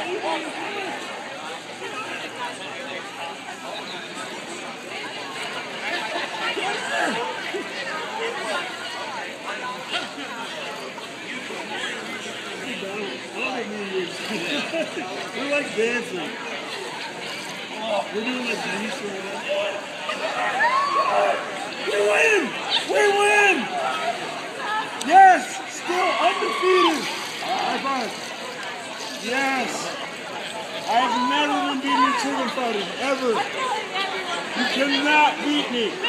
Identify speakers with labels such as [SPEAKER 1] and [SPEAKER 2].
[SPEAKER 1] We're like dancing. We're doing like dance right now. We win! We win! Yes! Still undefeated! High five. Yes! I have never been beaten in children fighting, ever. You cannot beat me.